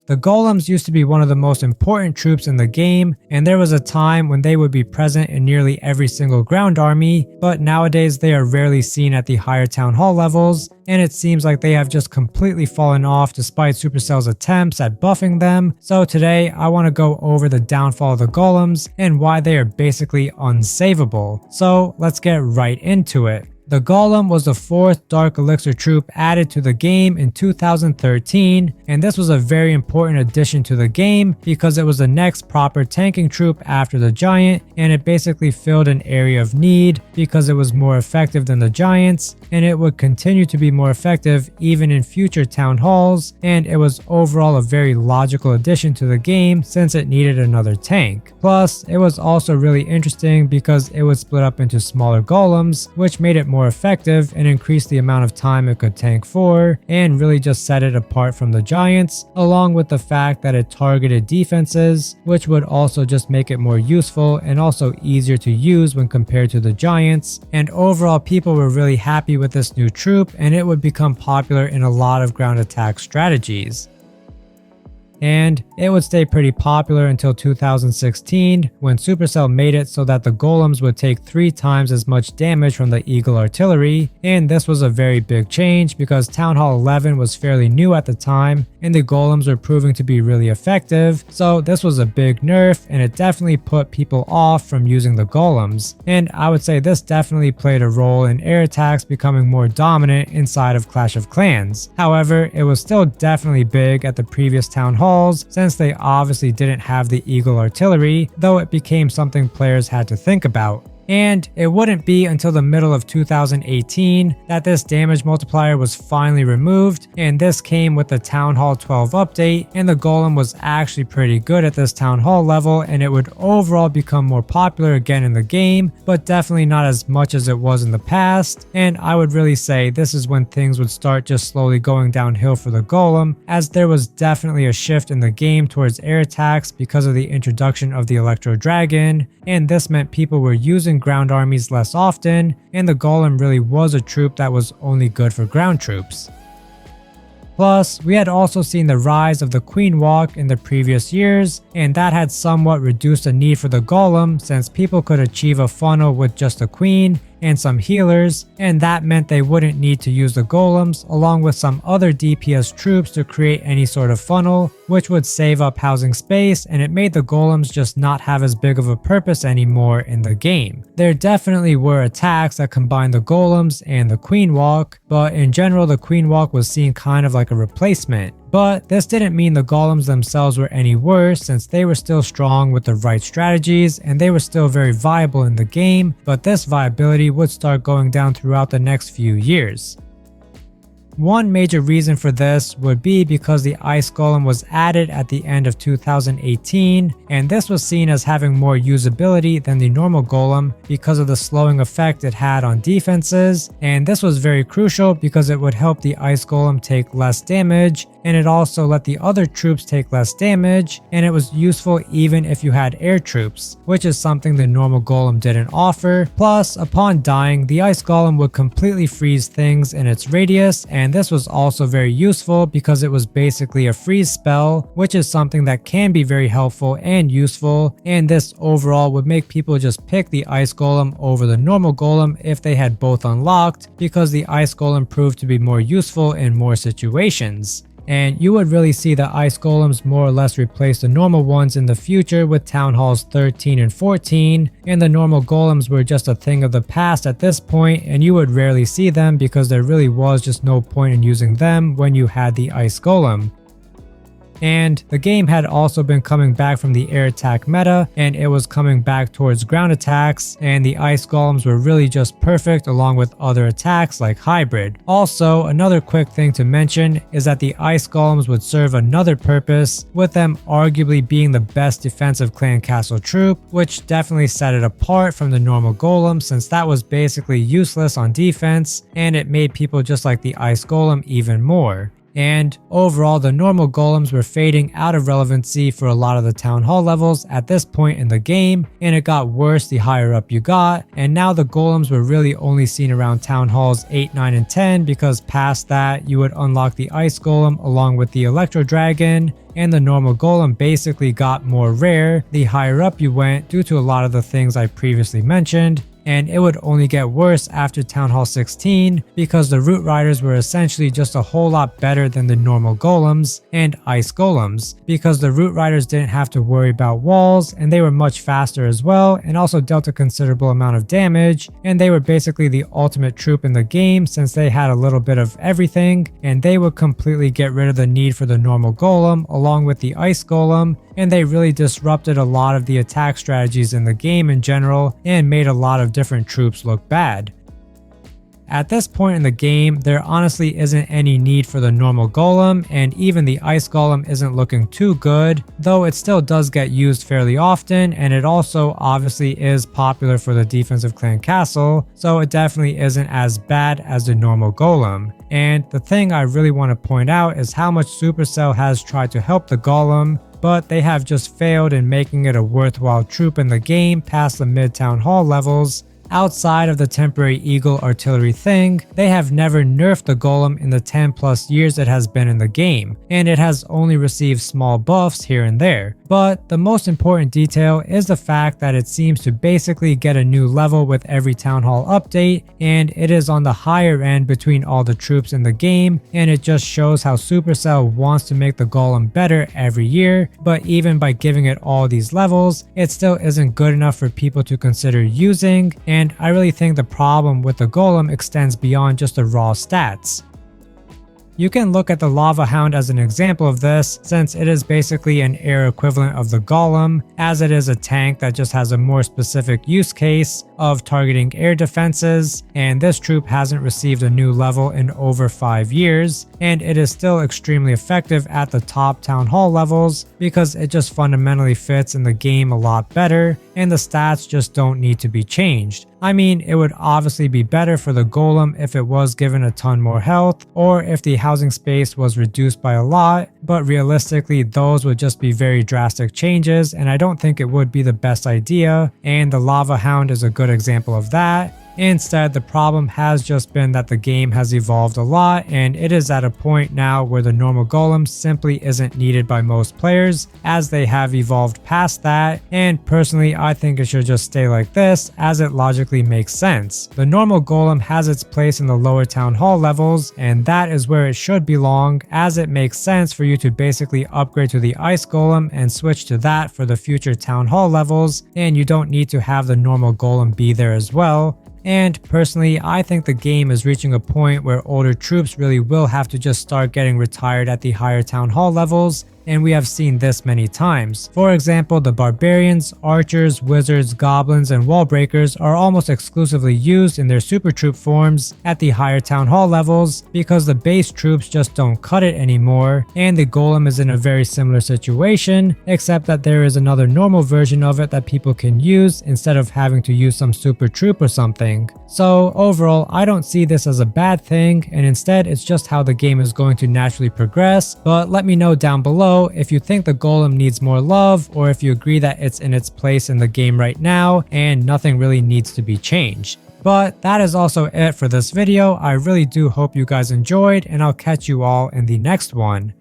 The golems used to be one of the most important troops in the game, and there was a time when they would be present in nearly every single ground army, but nowadays they are rarely seen at the higher town hall levels, and it seems like they have just completely fallen off despite Supercell's attempts at buffing them. So today I want to go over the downfall of the golems and why they are basically unsavable. So let's get right into it. The Golem was the 4th Dark Elixir troop added to the game in 2013, and this was a very important addition to the game because it was the next proper tanking troop after the Giant, and it basically filled an area of need because it was more effective than the Giants, and it would continue to be more effective even in future town halls, and it was overall a very logical addition to the game since it needed another tank. Plus, it was also really interesting because it would split up into smaller golems, which made it more effective and increased the amount of time it could tank for, and really just set it apart from the Giants, along with the fact that it targeted defenses, which would also just make it more useful and also easier to use when compared to the Giants. And overall, people were really happy with this new troop, and it would become popular in a lot of ground attack strategies. And it would stay pretty popular until 2016 when Supercell made it so that the golems would take 3 times as much damage from the Eagle artillery, and this was a very big change because Town Hall 11 was fairly new at the time and the golems were proving to be really effective, so this was a big nerf and it definitely put people off from using the golems. And I would say this definitely played a role in air attacks becoming more dominant inside of Clash of Clans. However, it was still definitely big at the previous Town Halls since they obviously didn't have the Eagle artillery, though it became something players had to think about. And it wouldn't be until the middle of 2018 that this damage multiplier was finally removed, and this came with the Town Hall 12 update, and the Golem was actually pretty good at this Town Hall level, and it would overall become more popular again in the game, but definitely not as much as it was in the past. And I would really say this is when things would start just slowly going downhill for the Golem, as there was definitely a shift in the game towards air attacks because of the introduction of the Electro Dragon, and this meant people were using ground armies less often, and the Golem really was a troop that was only good for ground troops. Plus, we had also seen the rise of the Queen Walk in the previous years, and that had somewhat reduced the need for the Golem since people could achieve a funnel with just a Queen and some healers, and that meant they wouldn't need to use the golems along with some other DPS troops to create any sort of funnel, which would save up housing space, and it made the golems just not have as big of a purpose anymore in the game. There definitely were attacks that combined the golems and the Queen Walk, but in general the Queen Walk was seen kind of like a replacement. But this didn't mean the golems themselves were any worse since they were still strong with the right strategies and they were still very viable in the game, but this viability would start going down throughout the next few years. One major reason for this would be because the Ice Golem was added at the end of 2018, and this was seen as having more usability than the normal Golem because of the slowing effect it had on defenses, and this was very crucial because it would help the Ice Golem take less damage, and it also let the other troops take less damage, and it was useful even if you had air troops, which is something the normal Golem didn't offer. Plus, upon dying, the Ice Golem would completely freeze things in its radius, and this was also very useful because it was basically a freeze spell, which is something that can be very helpful and useful, and this overall would make people just pick the Ice Golem over the normal Golem if they had both unlocked, because the Ice Golem proved to be more useful in more situations. And you would really see the Ice Golems more or less replace the normal ones in the future with Town Halls 13 and 14, and the normal Golems were just a thing of the past at this point, and you would rarely see them because there really was just no point in using them when you had the Ice Golem. And the game had also been coming back from the air attack meta, and it was coming back towards ground attacks, and the Ice Golems were really just perfect along with other attacks like Hybrid. Also, another quick thing to mention is that the Ice Golems would serve another purpose, with them arguably being the best defensive clan castle troop, which definitely set it apart from the normal Golem since that was basically useless on defense, and it made people just like the Ice Golem even more. and overall the normal golems were fading out of relevancy for a lot of the town hall levels at this point in the game, and it got worse the higher up you got, and now the golems were really only seen around town halls 8, 9, and 10 because past that you would unlock the ice golem along with the electro dragon, and the normal golem basically got more rare the higher up you went due to a lot of the things I previously mentioned, and it would only get worse after Town Hall 16 because the Root Riders were essentially just a whole lot better than the normal golems and ice golems because the Root Riders didn't have to worry about walls, and they were much faster as well and also dealt a considerable amount of damage, and they were basically the ultimate troop in the game since they had a little bit of everything, and they would completely get rid of the need for the normal golem along with the ice golem, and they really disrupted a lot of the attack strategies in the game in general and made a lot of different troops look bad. At this point in the game, there honestly isn't any need for the normal golem, and even the ice golem isn't looking too good, though it still does get used fairly often, and it also obviously is popular for the defensive clan castle, so it definitely isn't as bad as the normal golem. And the thing I really want to point out is how much Supercell has tried to help the golem, but they have just failed in making it a worthwhile troop in the game past the mid-town hall levels. Outside of the temporary eagle artillery thing, they have never nerfed the golem in the 10 plus years it has been in the game, and it has only received small buffs here and there. But the most important detail is the fact that it seems to basically get a new level with every town hall update, and it is on the higher end between all the troops in the game, and it just shows how Supercell wants to make the golem better every year, but even by giving it all these levels, it still isn't good enough for people to consider using, and I really think the problem with the golem extends beyond just the raw stats. You can look at the Lava Hound as an example of this, since it is basically an air equivalent of the Golem, as it is a tank that just has a more specific use case of targeting air defenses, and this troop hasn't received a new level in over 5 years, and it is still extremely effective at the top town hall levels because it just fundamentally fits in the game a lot better, and the stats just don't need to be changed. I mean, it would obviously be better for the golem if it was given a ton more health, or if the housing space was reduced by a lot, but realistically those would just be very drastic changes, and I don't think it would be the best idea, and the Lava Hound is a good example of that. Instead, the problem has just been that the game has evolved a lot, and it is at a point now where the normal golem simply isn't needed by most players, as they have evolved past that, and personally I think it should just stay like this, as it logically makes sense. The normal golem has its place in the lower town hall levels, and that is where it should belong, as it makes sense for you to basically upgrade to the ice golem and switch to that for the future town hall levels, and you don't need to have the normal golem be there as well. And personally, I think the game is reaching a point where older troops really will have to just start getting retired at the higher town hall levels, and we have seen this many times. For example, the barbarians, archers, wizards, goblins, and wall breakers are almost exclusively used in their super troop forms at the higher town hall levels because the base troops just don't cut it anymore, and the golem is in a very similar situation, except that there is another normal version of it that people can use instead of having to use some super troop or something. So overall, I don't see this as a bad thing, and instead it's just how the game is going to naturally progress. But let me know down below if you think the golem needs more love, or if you agree that it's in its place in the game right now and nothing really needs to be changed. But that is also it for this video. I really do hope you guys enjoyed, and I'll catch you all in the next one.